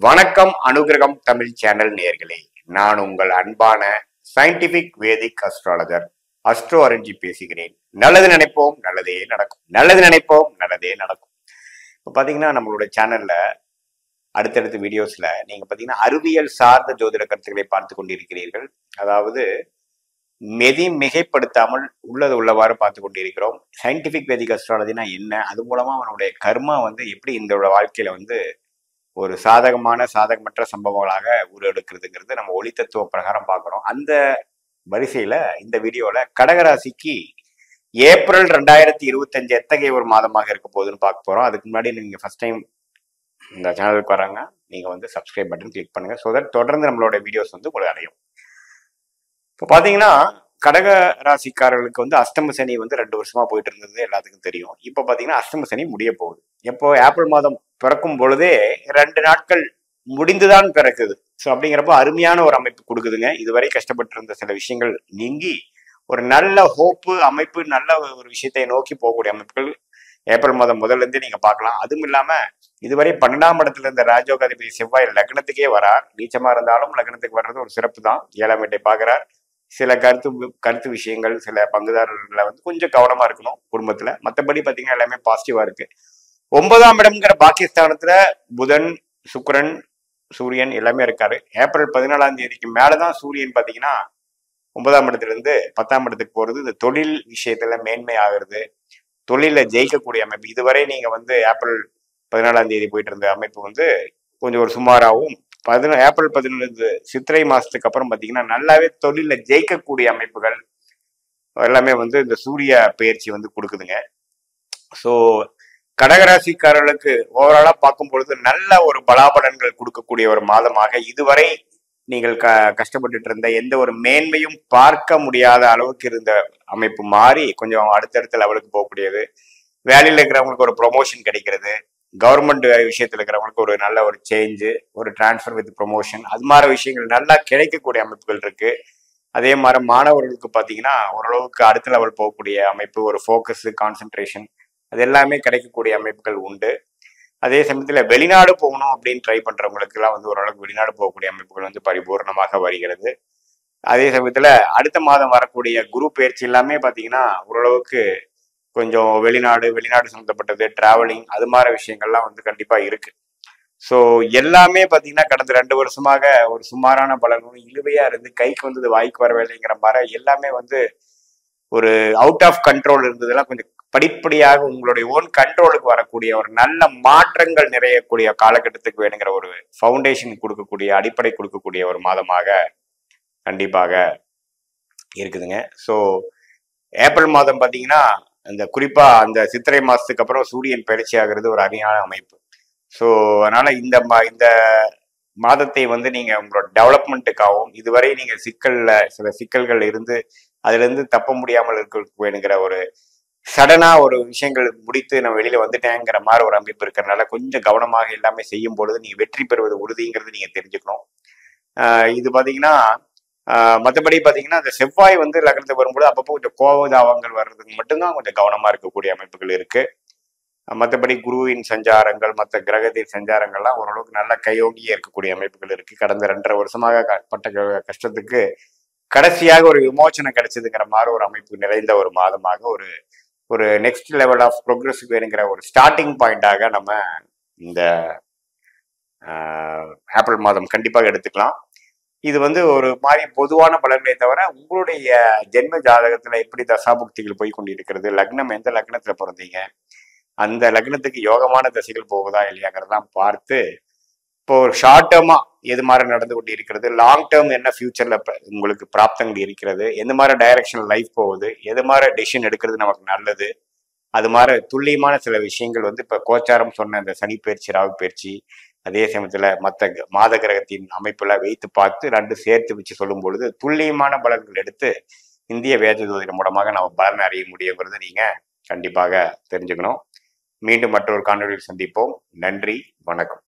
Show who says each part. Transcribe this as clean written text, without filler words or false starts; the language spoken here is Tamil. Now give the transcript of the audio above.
Speaker 1: வணக்கம் அனுகிரகம் தமிழ் சேனல் நேயர்களே, நான் உங்கள் அன்பான சயின்டிபிக் வேதிக் அஸ்ட்ராலஜர் அஸ்ட்ரோ அரஞ்சி பேசுகிறேன். நல்லது நினைப்போம் நல்லதே நடக்கும், நல்லது நினைப்போம் நல்லதே நடக்கும். இப்போ பார்த்தீங்கன்னா நம்மளோட சேனல்ல அடுத்தடுத்த வீடியோஸ்ல நீங்க பார்த்தீங்கன்னா அறிவியல் சார்ந்த ஜோதிட கருத்துக்களை பார்த்து கொண்டிருக்கிறீர்கள். அதாவது மிகைப்படுத்தாமல் உள்ளது உள்ளவாறு பார்த்து கொண்டிருக்கிறோம். சயின்டிபிக் வேதிக் அஸ்ட்ராலஜினா என்ன, அது மூலமா அவனுடைய கர்மா எப்படி இந்த வாழ்க்கையில ஒரு சாதகமற்ற சம்பவங்களாக உருவெடுக்கிறதுங்கிறது நம்ம ஒளி தத்துவ பிரகாரம் பார்க்குறோம். அந்த வரிசையில இந்த வீடியோல கடகராசிக்கு ஏப்ரல் 2025 எத்தகைய ஒரு மாதமாக இருக்க போகுதுன்னு பார்க்க போறோம். அதுக்கு முன்னாடி நீங்க ஃபர்ஸ்ட் டைம் இந்த சேனலுக்கு வராங்க, நீங்க சப்ஸ்கிரைப் பட்டன் கிளிக் பண்ணுங்க. ஸோ தட் தொடர்ந்து நம்மளோட வீடியோஸ் உங்களுக்கு அடையும். இப்போ பாத்தீங்கன்னா கடக ராசிக்காரர்களுக்கு அஷ்டம சனி 2 வருஷமா போயிட்டு இருந்தது எல்லாத்துக்கும் தெரியும். இப்போ பாத்தீங்கன்னா அஷ்டம சனி முடிய போகுது. எப்போ ஏப்ரல் மாதம் பிறக்கும் பொழுதே 2 நாட்கள் முடிந்துதான் பிறக்குது. ஸோ அப்படிங்கிறப்ப அருமையான ஒரு அமைப்பு கொடுக்குதுங்க. இதுவரை கஷ்டப்பட்டு இருந்த சில விஷயங்கள் நீங்கி ஒரு நல்ல ஹோப்பு அமைப்பு, நல்ல ஒரு விஷயத்தை நோக்கி போகக்கூடிய அமைப்புகள் ஏப்ரல் மாதம் முதல்ல இருந்தே நீங்க பார்க்கலாம். அதுவும் இல்லாம இதுவரை 12ஆம் இடத்துல இருந்த ராஜயோகாதிபதி செவ்வாய் லக்னத்துக்கே வரார். நீச்சமா இருந்தாலும் லக்னத்துக்கு வர்றது ஒரு சிறப்பு தான். 7ஆம் வீட்டை பார்க்கிறார். சில கருத்து விஷயங்கள், சில பங்குதாரர்களை கொஞ்சம் கவனமா இருக்கணும் குடும்பத்துல. மற்றபடி பாத்தீங்கன்னா எல்லாமே பாசிட்டிவா இருக்கு. 9ஆம் இடம்ங்கிற பாகிஸ்தானத்துல புதன், சுக்கிரன், சூரியன் எல்லாமே இருக்காரு. ஏப்ரல் 14ஆம் தேதிக்கு மேலதான் சூரியன் பாத்தீங்கன்னா 9ஆம் இடத்துல இருந்து 10ஆம் இடத்துக்கு போறது. இந்த தொழில் விஷயத்துல மேன்மை ஆகுறது, தொழில ஜெயிக்கக்கூடிய அமைப்பு. இதுவரை நீங்க ஏப்ரல் 14ஆம் தேதி போயிட்டு இருந்த அமைப்பு கொஞ்சம் ஒரு சுமாராகவும், ஏப்ரல் 11 சித்திரை மாசத்துக்கு அப்புறம் பாத்தீங்கன்னா நல்லாவே தொழில ஜெயிக்கக்கூடிய அமைப்புகள் எல்லாமே இந்த சூரிய பயிற்சி கொடுக்குதுங்க. ஸோ கடகராசிக்காரர்களுக்கு ஓவராலா பார்க்கும் பொழுது நல்ல ஒரு பலாபலன்கள் கொடுக்கக்கூடிய ஒரு மாதமாக, இதுவரை நீங்கள் கஷ்டப்பட்டுட்டு இருந்த எந்த ஒரு மேன்மையும் பார்க்க முடியாத அளவுக்கு இருந்த அமைப்பு மாறி கொஞ்சம் அடுத்தடுத்த லெவலுக்கு போகக்கூடியது. வேலையில் இருக்கிறவங்களுக்கு ஒரு ப்ரொமோஷன் கிடைக்கிறது. கவர்மெண்ட் விஷயத்துல இருக்கிறவங்களுக்கு ஒரு நல்ல ஒரு சேஞ்சு, ஒரு டிரான்ஸ்ஃபர் வித் ப்ரொமோஷன், அது மாதிரி விஷயங்கள் நல்லா கிடைக்கக்கூடிய அமைப்புகள் இருக்கு. அதே மாதிரி மாணவர்களுக்கு பார்த்தீங்கன்னா ஓரளவுக்கு அடுத்த லெவல் போகக்கூடிய அமைப்பு, ஒரு ஃபோக்கஸ், கான்சென்ட்ரேஷன், அது எல்லாமே கிடைக்கக்கூடிய அமைப்புகள் உண்டு. அதே சமயத்தில் வெளிநாடு போகணும் அப்படின்னு ட்ரை பண்றவங்களுக்கு எல்லாம் ஓரளவுக்கு வெளிநாடு போகக்கூடிய அமைப்புகள் பரிபூர்ணமாக வருகிறது. அதே சமயத்துல அடுத்த மாதம் வரக்கூடிய குரு பயிற்சி எல்லாமே பார்த்தீங்கன்னா ஓரளவுக்கு கொஞ்சம் வெளிநாடு சம்மந்தப்பட்டது, டிராவலிங், அது மாதிரி விஷயங்கள்லாம் கண்டிப்பா இருக்கு. ஸோ எல்லாமே பார்த்தீங்கன்னா கடந்த 2 வருஷமாக ஒரு சுமாரான பலனும் இழுவையா இருந்து கைக்கு வந்தது வாய்க்கு வரவில்லைங்கிற மாதிரி எல்லாமே ஒரு அவுட் ஆஃப் கண்ட்ரோல் இருந்ததெல்லாம் கொஞ்சம் படிப்படியாக உங்களுடைய ஓன் கண்ட்ரோலுக்கு வரக்கூடிய ஒரு நல்ல மாற்றங்கள் நிறையக்கூடிய காலகட்டத்துக்கு வேணுங்கிற ஒரு ஃபவுண்டேஷன் கொடுக்கக்கூடிய, அடிப்படை கொடுக்கக்கூடிய ஒரு மாதமாக கண்டிப்பாக இருக்குதுங்க. ஸோ ஏப்ரல் மாதம் பார்த்தீங்கன்னா குறிப்பா அந்த சித்திரை மாசத்துக்கு அப்புறம் சூரியன் பயிற்சி ஆகிறது ஒரு அருமையான அமைப்பு. ஸோ அதனால இந்த மாதத்தை நீங்க உங்களோட டெவலப்மெண்ட்டுக்காகவும், இதுவரை நீங்க சில சிக்கல்கள் இருந்து அதுல இருந்து தப்ப முடியாமல் இருக்க வேணுங்கிற ஒரு சடனா ஒரு விஷயங்கள் முடித்து நான் வெளியில வந்துட்டேங்கிற மாதிரி ஒரு அமைப்பு இருக்கிறதுனால கொஞ்சம் கவனமாக எல்லாமே செய்யும் பொழுது நீங்க வெற்றி பெறுவது உறுதிங்கிறது நீங்க தெரிஞ்சுக்கணும். இது பாத்தீங்கன்னா மற்றபடி பாத்தீங்கன்னா அந்த செவ்வாய் லக்னத்துக்கு வரும்போது அப்பப்போ கொஞ்சம் கோபதாபங்கள் வர்றதுக்கு மட்டும்தான் கொஞ்சம் கவனமா இருக்கக்கூடிய அமைப்புகள் இருக்கு. மற்றபடி குருவின் சஞ்சாரங்கள், மற்ற கிரகத்தின் சஞ்சாரங்கள்லாம் ஓரளவுக்கு நல்ல கையோங்கியே இருக்கக்கூடிய அமைப்புகள் இருக்கு. கடந்த 2.5 வருஷமாக பட்ட கஷ்டத்துக்கு கடைசியாக ஒரு விமோச்சனம் கிடைச்சதுங்கிற மாதிரி ஒரு அமைப்பு நிறைந்த ஒரு மாதமாக, ஒரு நெக்ஸ்ட் லெவல் ஆஃப் ப்ரோக்ரஸுக்கு வேணுங்கிற ஒரு ஸ்டார்டிங் பாயிண்டாக நம்ம இந்த ஏப்ரல் மாதம் கண்டிப்பாக எடுத்துக்கலாம். இது ஒரு மாதிரி பொதுவான பலன்களை தவிர உங்களுடைய ஜென்ம ஜாதகத்துல எப்படி தசாபுக்திகள் போய் கொண்டிருக்கிறது, லக்னம் எந்த லக்னத்துல பிறந்தீங்க, அந்த லக்னத்துக்கு யோகமான தசைகள் போகுதா இல்லையாங்கிறதெல்லாம் பார்த்து இப்போ ஒரு ஷார்ட் டேர்மா எது மாதிரி நடந்து கொண்டு இருக்கிறது, லாங் டேர்ம் என்ன ஃபியூச்சர்ல உங்களுக்கு பிராப்தங்கள் இருக்கிறது, எந்த மாதிரி டைரக்ஷன் லைஃப் போகுது, எது மாதிரி டெசிஷன் எடுக்கிறது நமக்கு நல்லது, அது மாதிரி துல்லியமான சில விஷயங்கள் இப்ப கோச்சாரம் சொன்ன இந்த சனி பயிற்சி, ராகு பயிற்சி, அதே சமயத்துல மற்ற மாத கிரகத்தின் அமைப்புல வைத்து பார்த்து 2 சேர்த்து வச்சு சொல்லும் பொழுது துல்லியமான பலன்கள் எடுத்து இந்திய வேத ஜோதிடம் மூலமாக நம்ம பலன் அறிய முடியுங்கிறத நீங்க கண்டிப்பாக தெரிஞ்சுக்கணும். மீண்டும் மற்றொரு காணொலியில் சந்திப்போம். நன்றி, வணக்கம்.